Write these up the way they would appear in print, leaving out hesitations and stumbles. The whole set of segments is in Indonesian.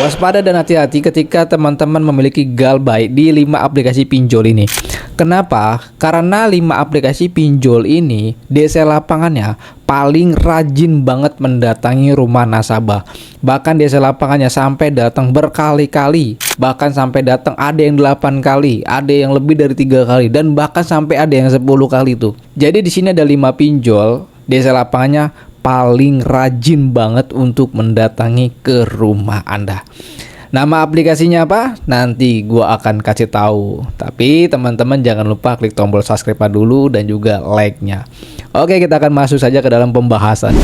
Waspada dan hati-hati ketika teman-teman memiliki Galbay di 5 aplikasi pinjol ini. Kenapa? Karena 5 aplikasi pinjol ini DC lapangannya paling rajin banget mendatangi rumah nasabah. Bahkan DC lapangannya sampai datang berkali-kali. Bahkan sampai datang ada yang 8 kali, ada yang lebih dari 3 kali, dan bahkan sampai ada yang 10 kali tuh. Jadi di sini ada 5 pinjol, DC lapangannya paling rajin banget untuk mendatangi ke rumah Anda. Nama aplikasinya apa? Nanti gua akan kasih tahu. Tapi teman-teman jangan lupa klik tombol subscribe dulu dan juga like-nya. Oke, kita akan masuk saja ke dalam pembahasan.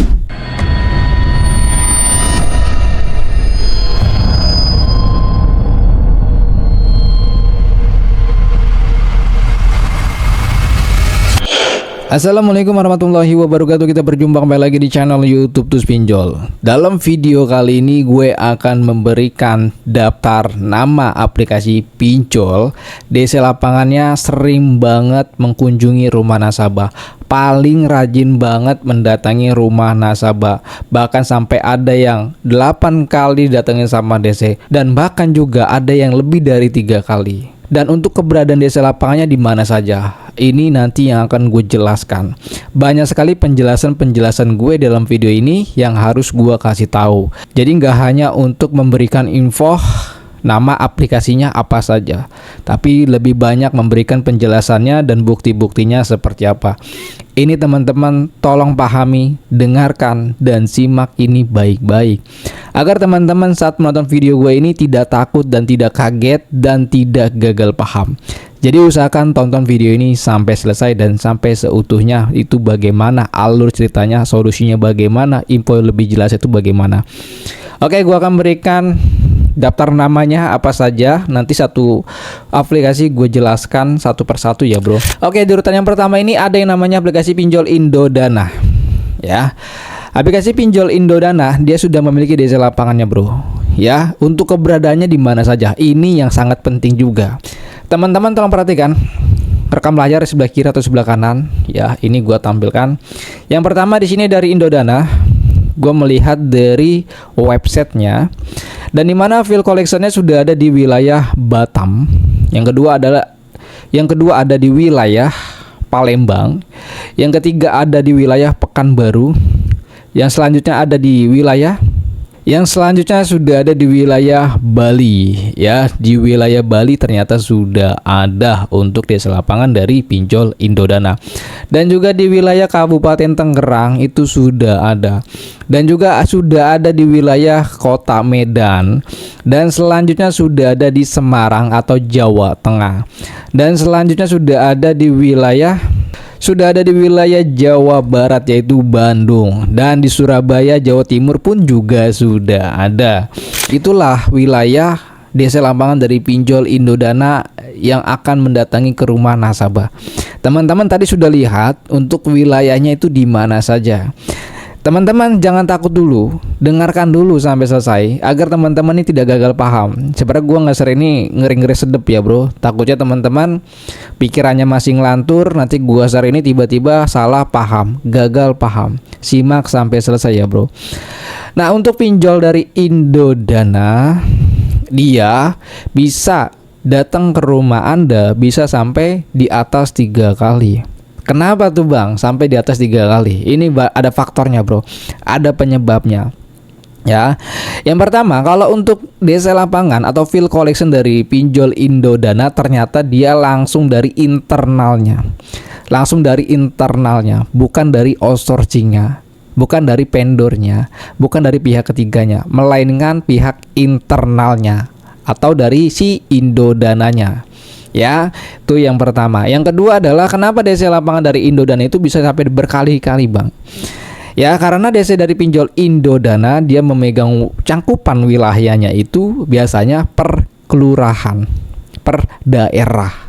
Assalamualaikum warahmatullahi wabarakatuh. Kita berjumpa kembali lagi di channel YouTube Tus Pinjol. Dalam video kali ini gue akan memberikan daftar nama aplikasi pinjol DC lapangannya sering banget mengunjungi rumah nasabah, paling rajin banget mendatangi rumah nasabah. Bahkan sampai ada yang 8 kali datangin sama DC, dan bahkan juga ada yang lebih dari 3 kali. Dan untuk keberadaan DC lapangannya di mana saja, ini nanti yang akan gue jelaskan. Banyak sekali penjelasan gue dalam video ini yang harus gue kasih tahu. Jadi nggak hanya untuk memberikan info nama aplikasinya apa saja, tapi lebih banyak memberikan penjelasannya dan bukti-buktinya seperti apa. Ini teman-teman tolong pahami, dengarkan, dan simak ini baik-baik, agar teman-teman saat menonton video gue ini tidak takut dan tidak kaget dan tidak gagal paham. Jadi usahakan tonton video ini sampai selesai dan sampai seutuhnya, itu bagaimana alur ceritanya, solusinya bagaimana, info lebih jelas itu bagaimana. Oke, gue akan berikan daftar namanya apa saja. Nanti satu aplikasi gue jelaskan satu persatu ya bro. Oke, di urutan yang pertama ini ada yang namanya aplikasi pinjol Indodana. Ya, aplikasi pinjol Indodana dia sudah memiliki DC lapangannya bro. Ya, untuk keberadaannya di mana saja, ini yang sangat penting juga. Teman-teman tolong perhatikan rekam layar di sebelah kiri atau sebelah kanan. Ya, ini gue tampilkan. Yang pertama di sini dari Indodana. Gue melihat dari websitenya, dan dimana file collectionnya sudah ada di wilayah Batam. Yang kedua ada di wilayah Palembang. Yang ketiga ada di wilayah Pekanbaru. Yang selanjutnya ada di wilayah sudah ada di wilayah Bali. Ya, di wilayah Bali ternyata sudah ada untuk desa lapangan dari pinjol Indodana. Dan juga di wilayah Kabupaten Tangerang itu sudah ada. Dan juga sudah ada di wilayah Kota Medan. Dan selanjutnya sudah ada di Semarang atau Jawa Tengah. Dan selanjutnya sudah ada di wilayah Jawa Barat yaitu Bandung, dan di Surabaya Jawa Timur pun juga sudah ada. Itulah wilayah DC lapangan dari pinjol Indodana yang akan mendatangi ke rumah nasabah. Teman-teman tadi sudah lihat untuk wilayahnya itu di mana saja. Teman-teman jangan takut dulu, dengarkan dulu sampai selesai agar teman-teman ini tidak gagal paham. Sebenarnya gua nge-share ini ngeri-ngeri sedep ya bro. Takutnya teman-teman pikirannya masih ngelantur, nanti gua share ini tiba-tiba salah paham, gagal paham. Simak sampai selesai ya bro. Nah, untuk pinjol dari Indodana, dia bisa datang ke rumah Anda bisa sampai di atas 3 kali. Kenapa tuh bang sampai di atas 3 kali? Ini ada faktornya bro, ada penyebabnya. Ya, yang pertama kalau untuk DC lapangan atau field collection dari pinjol Indodana, ternyata dia langsung dari internalnya, bukan dari outsourcingnya, bukan dari vendornya, bukan dari pihak ketiganya, melainkan pihak internalnya atau dari si Indodananya. Ya, itu yang pertama. Yang kedua adalah kenapa DC lapangan dari Indodana itu bisa sampai berkali-kali bang. Ya, karena DC dari pinjol Indodana dia memegang cangkupan wilayahnya itu biasanya per kelurahan, per daerah.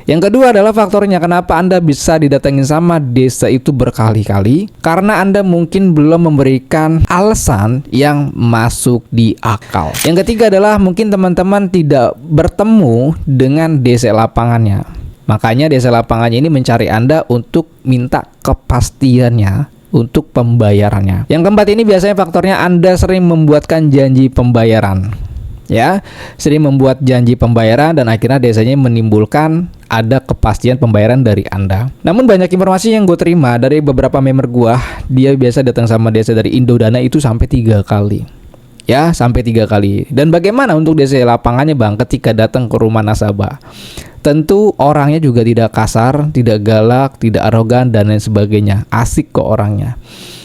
Yang kedua adalah faktornya kenapa Anda bisa didatengin sama desa itu berkali-kali, karena Anda mungkin belum memberikan alasan yang masuk di akal. Yang ketiga adalah mungkin teman-teman tidak bertemu dengan desa lapangannya. Makanya desa lapangannya ini mencari Anda untuk minta kepastiannya, untuk pembayarannya. Yang keempat ini biasanya faktornya Anda sering membuatkan janji pembayaran. Ya, sering membuat janji pembayaran dan akhirnya biasanya menimbulkan ada kepastian pembayaran dari Anda. Namun banyak informasi yang gue terima dari beberapa member gue, dia biasa datang sama DC dari Indodana itu sampai 3 kali. Ya, sampai 3 kali. Dan bagaimana untuk DC lapangannya bang ketika datang ke rumah nasabah? Tentu orangnya juga tidak kasar, tidak galak, tidak arogan dan lain sebagainya. Asik kok orangnya.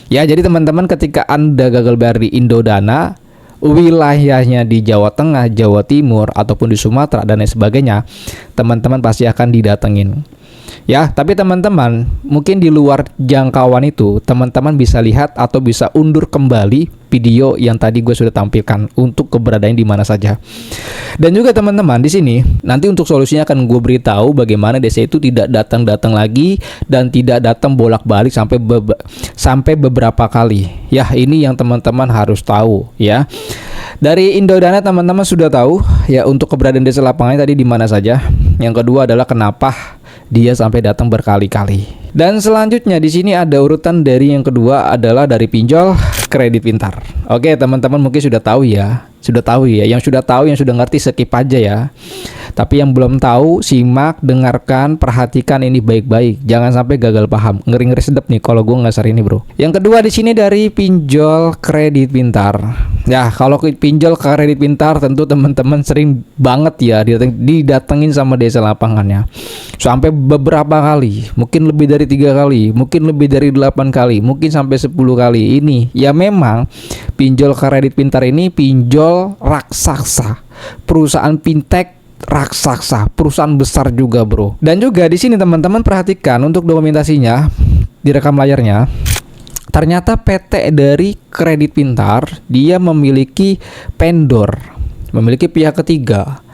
Ya, jadi teman-teman ketika Anda gagal bayar di Indodana, wilayahnya di Jawa Tengah, Jawa Timur, ataupun di Sumatera dan lain sebagainya, teman-teman pasti akan didatengin. Ya, tapi teman-teman mungkin di luar jangkauan itu, teman-teman bisa lihat atau bisa undur kembali video yang tadi gue sudah tampilkan untuk keberadaan di mana saja. Dan juga teman-teman di sini nanti untuk solusinya akan gue beritahu bagaimana DC itu tidak datang-datang lagi dan tidak datang bolak-balik sampai beberapa kali. Ya, ini yang teman-teman harus tahu ya. Dari Indodana teman-teman sudah tahu ya untuk keberadaan DC lapangannya tadi di mana saja. Yang kedua adalah kenapa dia sampai datang berkali-kali. Dan selanjutnya di sini ada urutan dari yang kedua adalah dari pinjol kredit pintar. Oke, teman-teman mungkin sudah tahu ya. Sudah tahu ya. Yang sudah tahu, yang sudah ngerti skip aja ya. Tapi yang belum tahu, simak, dengarkan, perhatikan ini baik-baik. Jangan sampai gagal paham. Ngeri-ngeri sedep nih kalau gue ngasar ini, bro. Yang kedua di sini dari pinjol kredit pintar. Ya, kalau pinjol kredit pintar tentu teman-teman sering banget ya didatengin sama desa lapangannya. Sampai beberapa kali, mungkin lebih dari 3 kali, mungkin lebih dari 8 kali, mungkin sampai 10 kali. Ini ya memang pinjol kredit pintar ini pinjol raksasa. Perusahaan fintech raksasa, perusahaan besar juga, bro. Dan juga di sini teman-teman perhatikan untuk dokumentasinya, direkam layarnya. Ternyata PT dari kredit pintar dia memiliki vendor, memiliki pihak ketiga.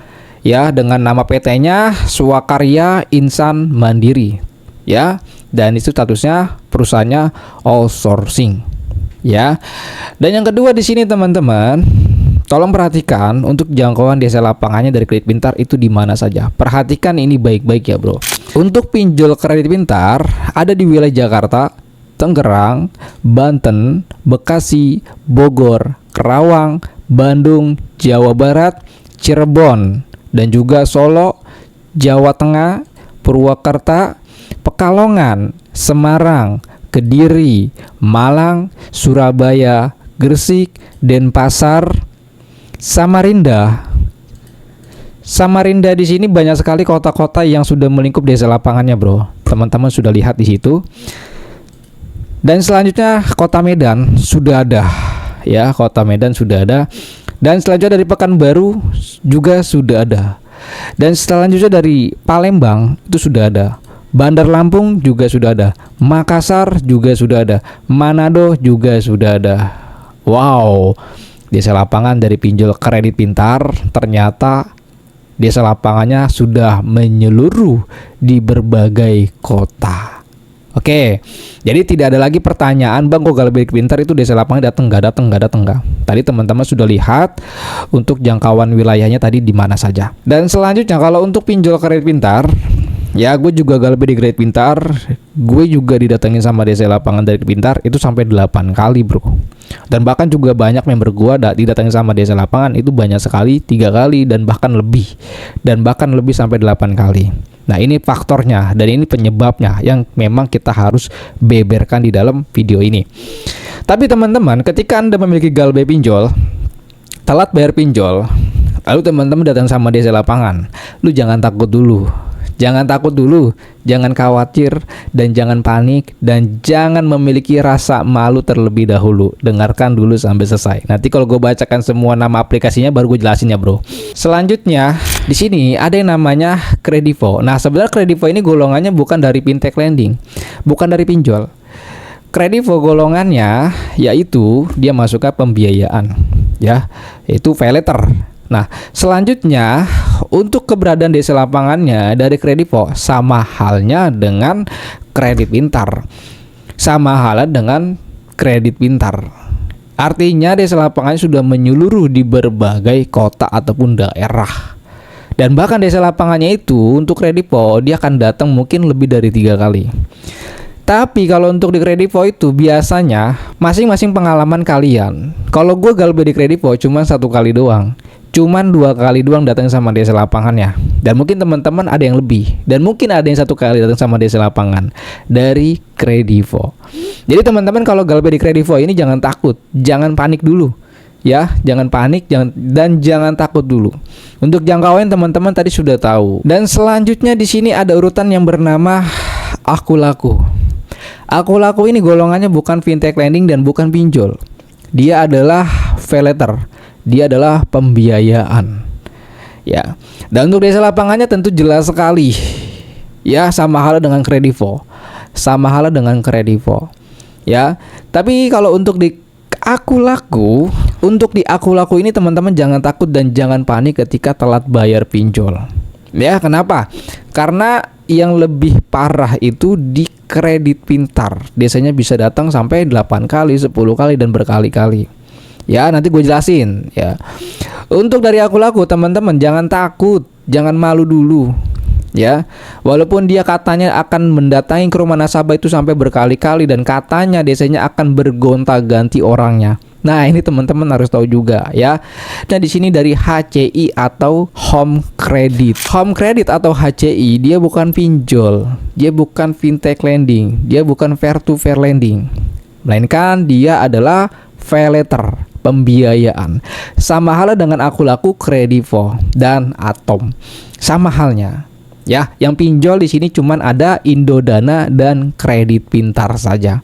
Ya, dengan nama PT-nya Swakarya Insan Mandiri. Ya, dan itu statusnya perusahaannya outsourcing. Ya. Dan yang kedua di sini teman-teman, tolong perhatikan untuk jangkauan desa lapangannya dari kredit pintar itu di mana saja. Perhatikan ini baik-baik ya, bro. Untuk pinjol kredit pintar ada di wilayah Jakarta, Tangerang, Banten, Bekasi, Bogor, Karawang, Bandung, Jawa Barat, Cirebon, dan juga Solo, Jawa Tengah, Purwakarta, Pekalongan, Semarang, Kediri, Malang, Surabaya, Gresik, Denpasar, Samarinda. Samarinda di sini banyak sekali kota-kota yang sudah melingkup desa lapangannya, bro. Teman-teman sudah lihat di situ. Dan selanjutnya Kota Medan sudah ada. Ya, Kota Medan sudah ada. Dan selanjutnya dari Pekanbaru juga sudah ada. Dan selanjutnya dari Palembang itu sudah ada. Bandar Lampung juga sudah ada. Makassar juga sudah ada. Manado juga sudah ada. Wow. Desa lapangan dari pinjol kredit pintar ternyata desa lapangannya sudah menyeluruh di berbagai kota. Oke, jadi tidak ada lagi pertanyaan, bang kok gagal bayar pintar itu desa lapangan datang nggak. Tadi teman-teman sudah lihat untuk jangkauan wilayahnya tadi di mana saja. Dan selanjutnya kalau untuk pinjol kredit pintar, ya gue juga gagal bayar di kredit pintar, gue juga didatengin sama desa lapangan dari pintar itu sampai 8 kali, bro. Dan bahkan juga banyak member gue didatengin sama desa lapangan itu banyak sekali, 3 kali dan bahkan lebih sampai 8 kali. Nah, ini faktornya dan ini penyebabnya yang memang kita harus beberkan di dalam video ini. Tapi teman-teman, ketika Anda memiliki gagal bayar pinjol, telat bayar pinjol, lalu teman-teman datang sama desa lapangan, lu jangan takut dulu. Jangan takut dulu, jangan khawatir, dan jangan panik, dan jangan memiliki rasa malu terlebih dahulu. Dengarkan dulu sampai selesai. Nanti kalau gue bacakan semua nama aplikasinya, baru gue jelasin ya, bro. Selanjutnya, di sini ada yang namanya Kredivo. Nah, sebenarnya Kredivo ini golongannya bukan dari fintech lending, bukan dari pinjol. Kredivo golongannya yaitu dia masuk ke pembiayaan, ya, yaitu pay letter. Nah, selanjutnya untuk keberadaan desa lapangannya dari Kredivo sama halnya dengan kredit pintar. Sama halnya dengan kredit pintar. Artinya desa lapangannya sudah menyeluruh di berbagai kota ataupun daerah. Dan bahkan desa lapangannya itu untuk Kredivo dia akan datang mungkin lebih dari 3 kali. Tapi kalau untuk di Kredivo itu biasanya masing-masing pengalaman kalian. Kalau gue galbe di Kredivo cuma 1 kali doang, cuman 2 kali doang datang sama DC lapangannya. Dan mungkin teman-teman ada yang lebih, dan mungkin ada yang 1 kali datang sama DC lapangan dari Kredivo. Jadi teman-teman kalau galbe di Kredivo ini jangan takut, jangan panik dulu. Ya, jangan panik, jangan takut dulu. Untuk jangkauan teman-teman tadi sudah tahu. Dan selanjutnya di sini ada urutan yang bernama Aku Laku. Aku Laku ini golongannya bukan fintech lending dan bukan pinjol. Dia adalah pay letter. Dia adalah pembiayaan. Ya. Dan untuk desa lapangannya tentu jelas sekali. Ya, sama halnya dengan Kredivo. Sama halnya dengan Kredivo. Ya. Tapi kalau untuk di Aku Laku, untuk di Aku Laku ini teman-teman jangan takut dan jangan panik ketika telat bayar pinjol. Ya, kenapa? Karena yang lebih parah itu di Kredit Pintar. Biasanya bisa datang sampai 8 kali, 10 kali dan berkali-kali. Ya, nanti gue jelasin ya. Untuk dari Aku Laku teman-teman jangan takut, jangan malu dulu. Ya, walaupun dia katanya akan mendatangi ke rumah nasabah itu sampai berkali-kali dan katanya desanya akan bergonta-ganti orangnya. Nah, ini teman-teman harus tahu juga ya. Nah, di sini dari HCI atau Home Credit. Home Credit atau HCI dia bukan pinjol, dia bukan fintech lending, dia bukan fair to fair lending. Melainkan dia adalah pay letter, pembiayaan. Sama halnya dengan Aku Laku, Kredivo dan Atom. Sama halnya. Ya, yang pinjol di sini cuman ada Indodana dan Kredit Pintar saja.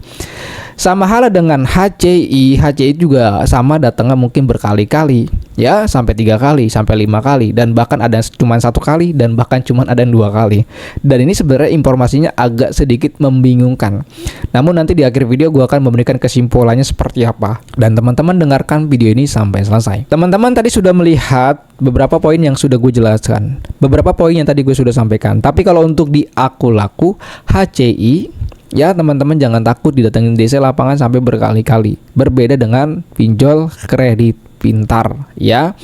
Sama halnya dengan HCI. HCI juga sama datangnya mungkin berkali-kali, ya, sampai 3 kali, sampai 5 kali, dan bahkan ada cuma 1 kali, dan bahkan cuma ada 2 kali. Dan ini sebenarnya informasinya agak sedikit membingungkan. Namun nanti di akhir video gue akan memberikan kesimpulannya seperti apa. Dan teman-teman dengarkan video ini sampai selesai. Teman-teman tadi sudah melihat beberapa poin yang sudah gue jelaskan, beberapa poin yang tadi gue sudah sampaikan. Tapi kalau untuk di Aku Laku, HCI, ya teman-teman jangan takut didatengin DC lapangan sampai berkali-kali. Berbeda dengan pinjol Kredit Pintar ya.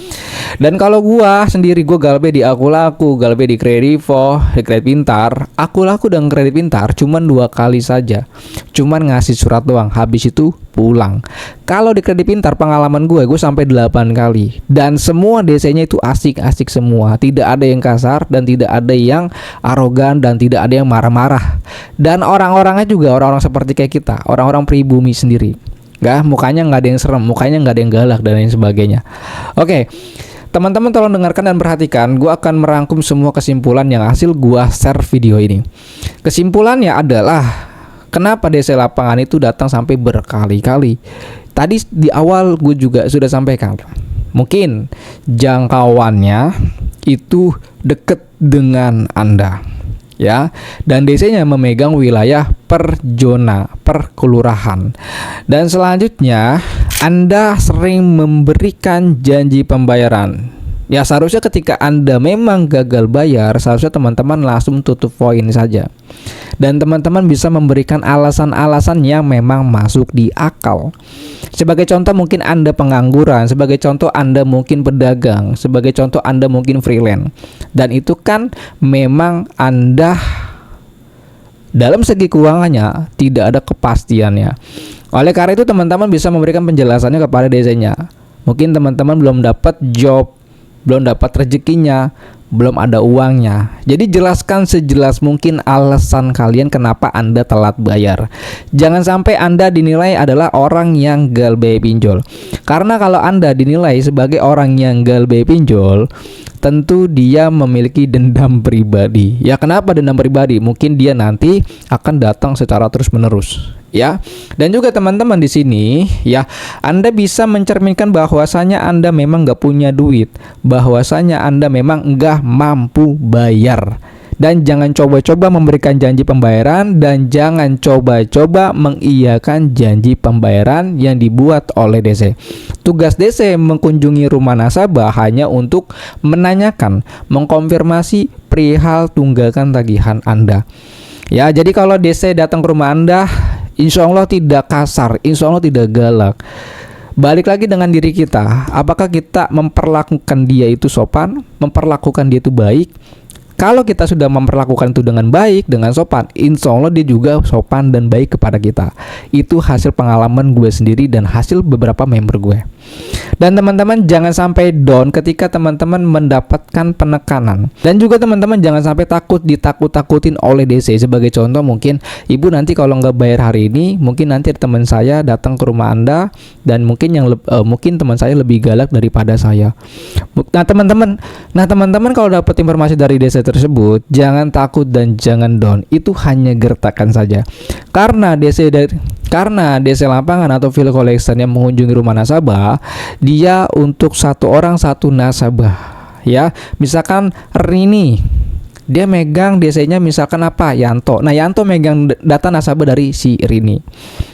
Dan kalau gua sendiri gua galbe di Aku Laku, galbe di Kredivo, di Kredit Pintar. Aku Laku dan Kredit Pintar cuman 2 kali saja. Cuman ngasih surat doang, habis itu pulang. Kalau di Kredit Pintar pengalaman gue sampai 8 kali. Dan semua DC-nya itu asik-asik semua. Tidak ada yang kasar dan tidak ada yang arogan dan tidak ada yang marah-marah. Dan orang-orangnya juga orang-orang seperti kayak kita, orang-orang pribumi sendiri. Mukanya nggak ada yang serem, mukanya nggak ada yang galak dan lain sebagainya. Oke, teman-teman tolong dengarkan dan perhatikan. Gue akan merangkum semua kesimpulan yang hasil gue share video ini. Kesimpulannya adalah kenapa DC lapangan itu datang sampai berkali-kali. Tadi di awal gue juga sudah sampaikan, mungkin jangkauannya itu deket dengan Anda. Ya, dan DC-nya memegang wilayah per zona, per kelurahan. Dan selanjutnya Anda sering memberikan janji pembayaran. Ya, seharusnya ketika Anda memang gagal bayar, seharusnya teman-teman langsung tutup poin saja. Dan teman-teman bisa memberikan alasan-alasan yang memang masuk di akal. Sebagai contoh mungkin Anda pengangguran, sebagai contoh Anda mungkin pedagang, sebagai contoh Anda mungkin freelance. Dan itu kan memang Anda dalam segi keuangannya tidak ada kepastiannya. Oleh karena itu teman-teman bisa memberikan penjelasannya kepada DC-nya. Mungkin teman-teman belum dapat job, belum dapat rezekinya, belum ada uangnya. Jadi jelaskan sejelas mungkin alasan kalian kenapa Anda telat bayar. Jangan sampai Anda dinilai adalah orang yang galbe pinjol. Karena kalau Anda dinilai sebagai orang yang galbe pinjol, tentu dia memiliki dendam pribadi. Ya, kenapa dendam pribadi? Mungkin dia nanti akan datang secara terus-menerus. Ya, dan juga teman-teman di sini ya, Anda bisa mencerminkan bahwasanya Anda memang nggak punya duit, bahwasanya Anda memang nggak mampu bayar. Dan jangan coba-coba memberikan janji pembayaran, dan jangan coba-coba mengiyakan janji pembayaran yang dibuat oleh DC. Tugas DC mengunjungi rumah nasabah hanya untuk menanyakan, mengkonfirmasi perihal tunggakan tagihan Anda. Ya, jadi kalau DC datang ke rumah Anda, insya Allah tidak kasar, insya Allah tidak galak. Balik lagi dengan diri kita, apakah kita memperlakukan dia itu sopan, memperlakukan dia itu baik, Kalau kita sudah memperlakukan itu dengan baik, dengan sopan, insya Allah dia juga sopan dan baik kepada kita. Itu hasil pengalaman gue sendiri dan hasil beberapa member gue. Dan teman-teman jangan sampai down ketika teman-teman mendapatkan penekanan. Dan juga teman-teman jangan sampai takut ditakut-takutin oleh DC. Sebagai contoh, mungkin ibu nanti kalau nggak bayar hari ini, mungkin nanti teman saya datang ke rumah Anda dan mungkin mungkin teman saya lebih galak daripada saya. Nah teman-teman kalau dapat informasi dari DC tersebut, jangan takut dan jangan down. Itu hanya gertakan saja. Karena DC lapangan atau field collection yang mengunjungi rumah nasabah, dia untuk satu orang satu nasabah, ya. Misalkan Rini, dia megang DC-nya misalkan apa? Yanto. Nah, Yanto megang data nasabah dari si Rini.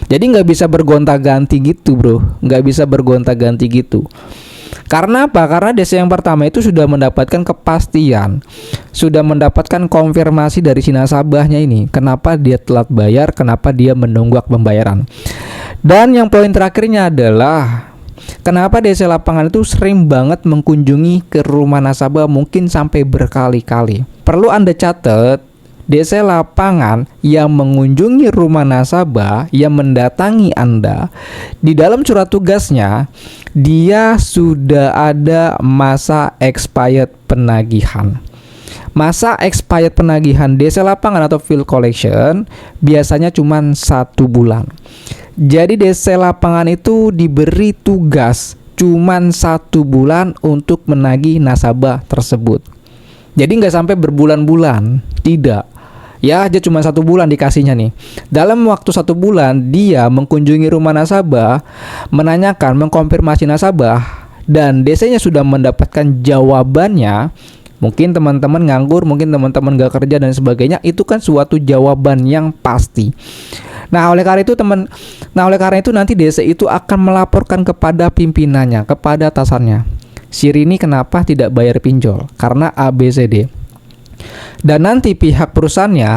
Jadi nggak bisa bergonta-ganti gitu, bro. Nggak bisa bergonta-ganti gitu. Karena apa? Karena DC yang pertama itu sudah mendapatkan kepastian, sudah mendapatkan konfirmasi dari si nasabahnya ini. Kenapa dia telat bayar? Kenapa dia menunggak pembayaran? Dan yang poin terakhirnya adalah kenapa DC lapangan itu sering banget mengunjungi ke rumah nasabah, mungkin sampai berkali-kali. Perlu Anda catat, DC lapangan yang mengunjungi rumah nasabah, yang mendatangi Anda, di dalam surat tugasnya dia sudah ada masa expired penagihan. Masa expired penagihan DC lapangan atau field collection biasanya cuma 1 bulan. Jadi DC lapangan itu diberi tugas cuma 1 bulan untuk menagih nasabah tersebut. Jadi nggak sampai berbulan-bulan, tidak. Ya, aja cuma 1 bulan dikasihnya nih. Dalam waktu 1 bulan dia mengunjungi rumah nasabah, menanyakan, mengkonfirmasi nasabah, dan DC-nya sudah mendapatkan jawabannya. Mungkin teman-teman nganggur, mungkin teman-teman gak kerja dan sebagainya. Itu kan suatu jawaban yang pasti. Nah, oleh karena itu nanti DC itu akan melaporkan kepada pimpinannya, kepada atasannya. Si Rini kenapa tidak bayar pinjol? Karena ABCD. Dan nanti pihak perusahaannya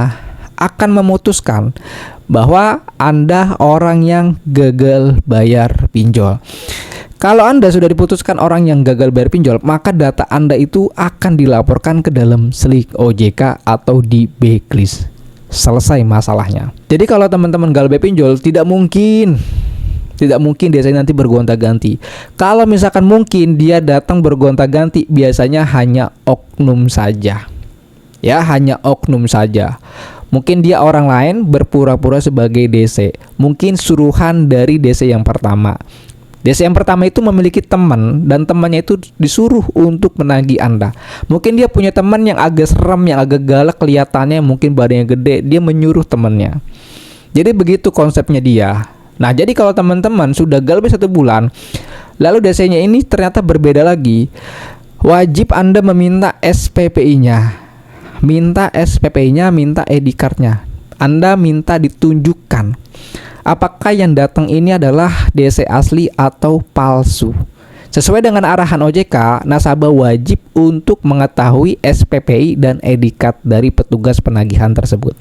akan memutuskan bahwa Anda orang yang gagal bayar pinjol. Kalau Anda sudah diputuskan orang yang gagal bayar pinjol, maka data Anda itu akan dilaporkan ke dalam SLIK OJK atau di blacklist. Selesai masalahnya. Jadi kalau teman-teman gagal bayar pinjol, tidak mungkin dia nanti bergonta-ganti. Kalau misalkan mungkin dia datang bergonta-ganti, biasanya hanya oknum saja. Ya, hanya oknum saja. Mungkin dia orang lain berpura-pura sebagai DC. Mungkin suruhan dari DC yang pertama. DC yang pertama itu memiliki teman, dan temannya itu disuruh untuk menagih Anda. Mungkin dia punya teman yang agak serem, yang agak galak kelihatannya, mungkin badannya gede, dia menyuruh temannya. Jadi begitu konsepnya dia. Nah, jadi kalau teman-teman sudah gagal 1 bulan, lalu DC-nya ini ternyata berbeda lagi, wajib Anda meminta SPPI-nya. Minta SPPI-nya, minta ID card-nya. Anda minta ditunjukkan apakah yang datang ini adalah DC asli atau palsu. Sesuai dengan arahan OJK, nasabah wajib untuk mengetahui SPPI dan ID card dari petugas penagihan tersebut.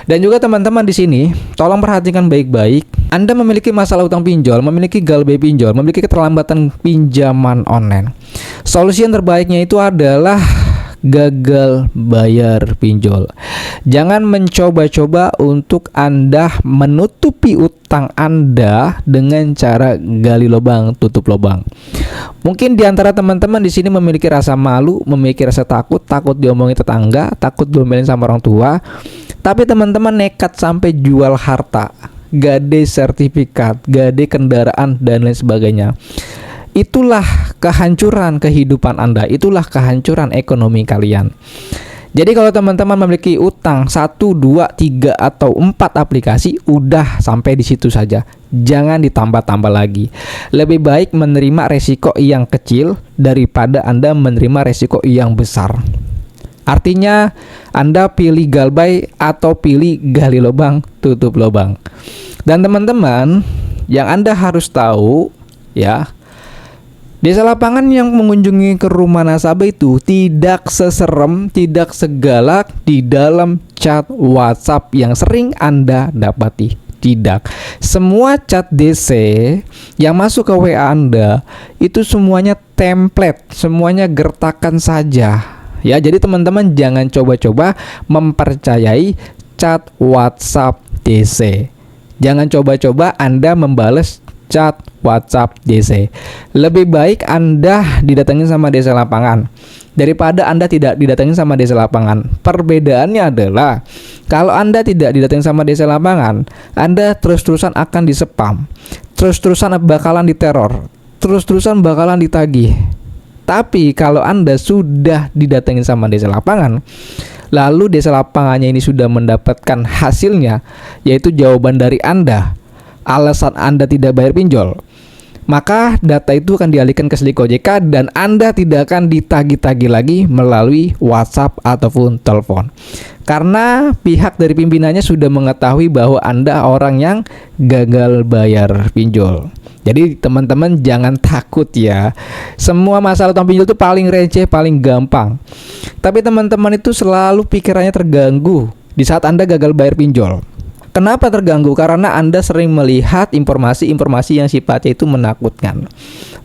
Dan juga teman-teman di sini, tolong perhatikan baik-baik. Anda memiliki masalah utang pinjol, memiliki gagal bayar pinjol, memiliki keterlambatan pinjaman online. Solusi yang terbaiknya itu adalah gagal bayar pinjol. Jangan mencoba-coba untuk Anda menutupi utang Anda dengan cara gali lubang tutup lubang. Mungkin di antara teman-teman di sini memiliki rasa malu, memiliki rasa takut diomongin tetangga, takut diomelin sama orang tua. Tapi teman-teman nekat sampai jual harta, gade sertifikat, gade kendaraan dan lain sebagainya. Itulah kehancuran kehidupan Anda, itulah kehancuran ekonomi kalian. Jadi kalau teman-teman memiliki utang 1, 2, 3, atau 4 aplikasi, udah sampai di situ saja. Jangan ditambah-tambah lagi. Lebih baik menerima resiko yang kecil daripada Anda menerima resiko yang besar. Artinya Anda pilih galbay atau pilih gali lubang tutup lubang. Dan teman-teman, yang Anda harus tahu ya, desa lapangan yang mengunjungi ke rumah nasabah itu tidak seserem, tidak segalak di dalam chat WhatsApp yang sering Anda dapati. Tidak. Semua chat DC yang masuk ke WA Anda itu semuanya template, semuanya gertakan saja. Ya, jadi teman-teman jangan coba-coba mempercayai chat WhatsApp DC. Jangan coba-coba Anda membales chat WhatsApp DC. Lebih baik Anda didatengin sama desa lapangan daripada Anda tidak didatengin sama desa lapangan. Perbedaannya adalah kalau Anda tidak didatengin sama desa lapangan, Anda terus-terusan akan dispam, terus-terusan bakalan diteror, terus-terusan bakalan ditagih. Tapi kalau Anda sudah didatengin sama desa lapangan, lalu desa lapangannya ini sudah mendapatkan hasilnya, yaitu jawaban dari Anda, alasan Anda tidak bayar pinjol, maka data itu akan dialihkan ke Slik OJK dan Anda tidak akan ditagih-tagih lagi melalui WhatsApp ataupun telepon. Karena pihak dari pimpinannya sudah mengetahui bahwa Anda orang yang gagal bayar pinjol. Jadi teman-teman jangan takut ya. Semua masalah utang pinjol itu paling receh, paling gampang. Tapi teman-teman itu selalu pikirannya terganggu di saat Anda gagal bayar pinjol. Kenapa terganggu? Karena Anda sering melihat informasi-informasi yang sifatnya itu menakutkan.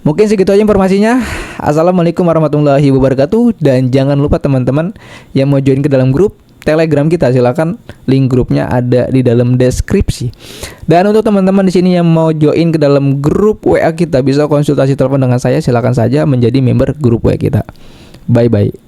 Mungkin segitu aja informasinya. Assalamualaikum warahmatullahi wabarakatuh. Dan jangan lupa teman-teman yang mau join ke dalam grup Telegram kita, silakan, link grupnya ada di dalam deskripsi. Dan untuk teman-teman di sini yang mau join ke dalam grup WA kita, bisa konsultasi telepon dengan saya, silakan saja menjadi member grup WA kita. Bye bye.